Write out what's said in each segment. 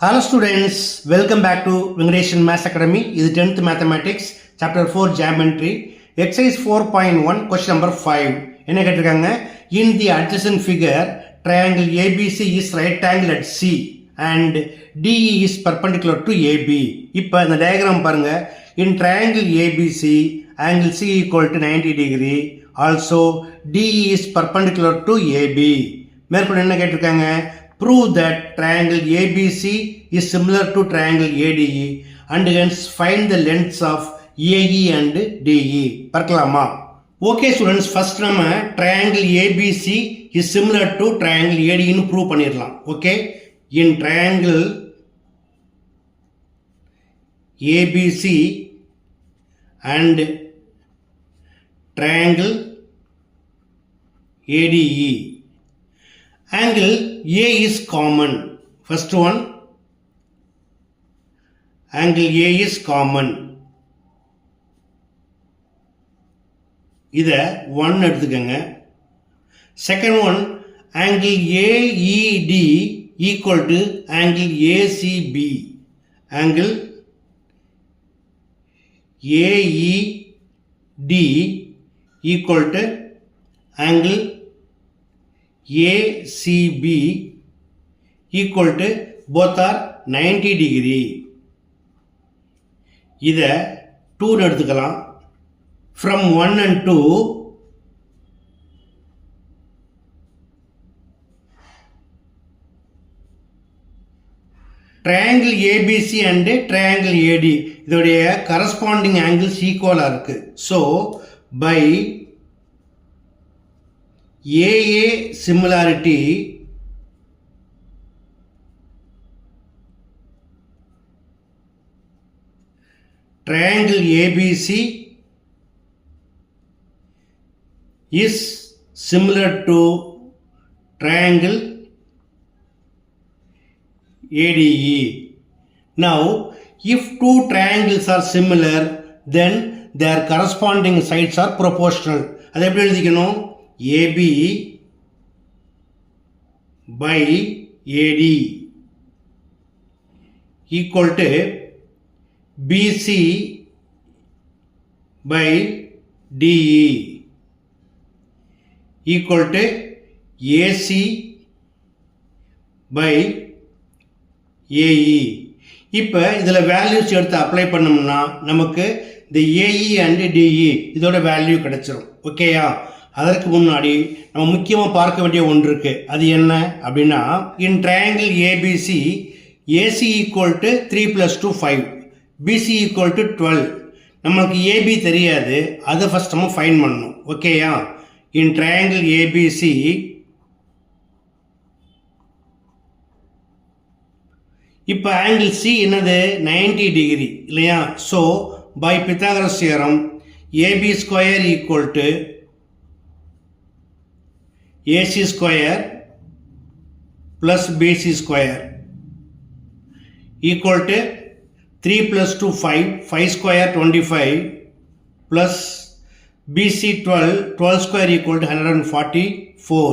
Hello students, welcome back to Vengadeshan Maths Academy. This is 10th Mathematics, Chapter 4 Geometry, Exercise 4.1, Question number 5. என்ன கேட்டிருக்காங்க? In the adjacent figure, triangle ABC is right angle at C and DE is perpendicular to AB. இப்போ இந்த diagram பாருங்க. In triangle ABC, angle C equal to 90 degree. Also, DE is perpendicular to AB. மேற்கொண்டு என்ன கேட்டிருக்காங்க? Prove that triangle ABC is similar to triangle ADE and hence find the lengths of AE and DE. பார்க்கலாமா? Okay students, first நம்ம triangle ABC is similar to triangle ADE னு prove பண்ணிரலாம். Okay? In triangle ABC and triangle ADE, angle A is common. First one, angle A is common. இத 1 எடுத்துக்கங்க. Second one, angle AED equal to angle ACB. Angle AED equal to angle ACB equal to both are 90 degree. இத 2 எடுத்துக்கலாம். From 1 and 2, triangle ABC and triangle AD இதோடைய corresponding angles equal இருக்கு. So, by AA similarity, triangle ABC is similar to triangle ADE. Now, if two triangles are similar, then their corresponding sides are proportional. அது எப்படி எழுதிக்கணும்? AB by AD equal to BC by DE equal to AC by AE. இப்போ இதில் values எடுத்து apply பண்ணோம்னா நமக்கு இந்த AE and DE இதோட வேல்யூ கிடைச்சிரும். ஓகேயா? அதற்கு முன்னாடி நம்ம முக்கியமாக பார்க்க வேண்டிய ஒன்று இருக்கு. அது என்ன அப்படின்னா, in triangle ABC AC equal to 3 + 2 5, BC equal to 12. நம்மளுக்கு ஏபி தெரியாது, அதை ஃபர்ஸ்ட் நம்ம ஃபைன் பண்ணணும். ஓகேயா? இன் ட்ரையாங்கிள் ஏபிசி இப்போ ஆங்கிள் சி என்னது? 90 டிகிரி இல்லையா? So by Pythagoras theorem AB square equal to AC square plus BC square equal to 3 + 2 5, 5 square 25 plus BC 12, 12 square equal to 144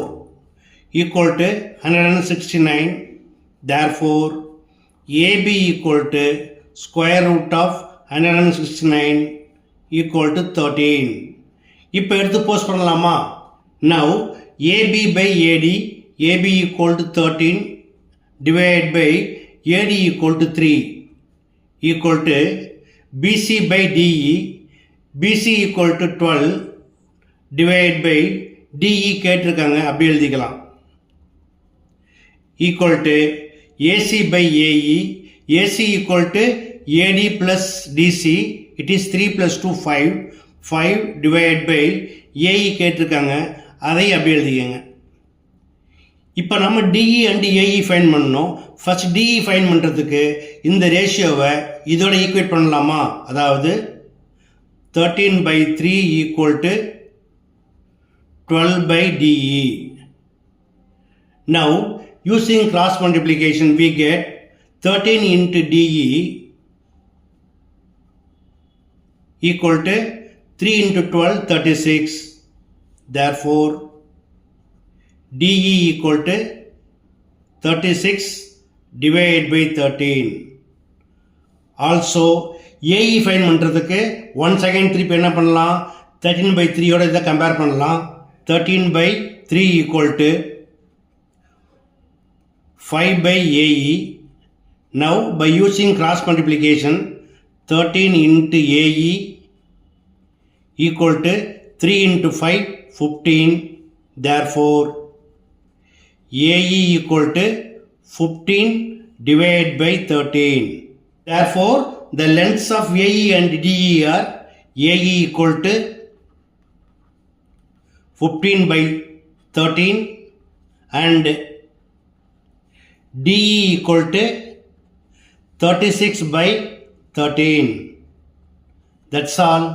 equal to 169. Therefore, AB equal to square root of 169 equal to 13. இப்போ எடுத்து post பண்ணலாமா? Now, AB by AD, AB equal to 13 divided by AD equal to 3 equal to BC by DE, BC equal to 12 divided by DE கேட்டிருக்காங்க, அப்படி எழுதிக்கலாம், equal to AC by AE, AC equal to AD plus DC, it is 3 + 2 5, 5 divided by AE கேட்டிருக்காங்க, அதை அப்படி எழுதிக்கங்க. இப்போ நம்ம DE and AE fine பண்ணணும். First DE fine பண்ணுறதுக்கு இந்த ரேஷியோவை இதோட ஈக்குவேட் பண்ணலாமா? அதாவது 13/3 equal to 12/DE. Now, using cross multiplication, we get 13 into DE equal to 3 into 12, 36. Therefore, DE equal to 36 divided by 13. Also AE fine பண்ணுறதுக்கு 1 second திருப்பி என்ன பண்ணலாம், 13/3 ஓட இதை கம்பேர் பண்ணலாம். 13/3 equal to 5/AE. Now by using cross multiplication 13 into AE equal to 3 into 5 15. Therefore AE equal to 15 divided by 13. Therefore the lengths of AE and DE are AE equal to 15/13 and DE equal to 36/13. That's all.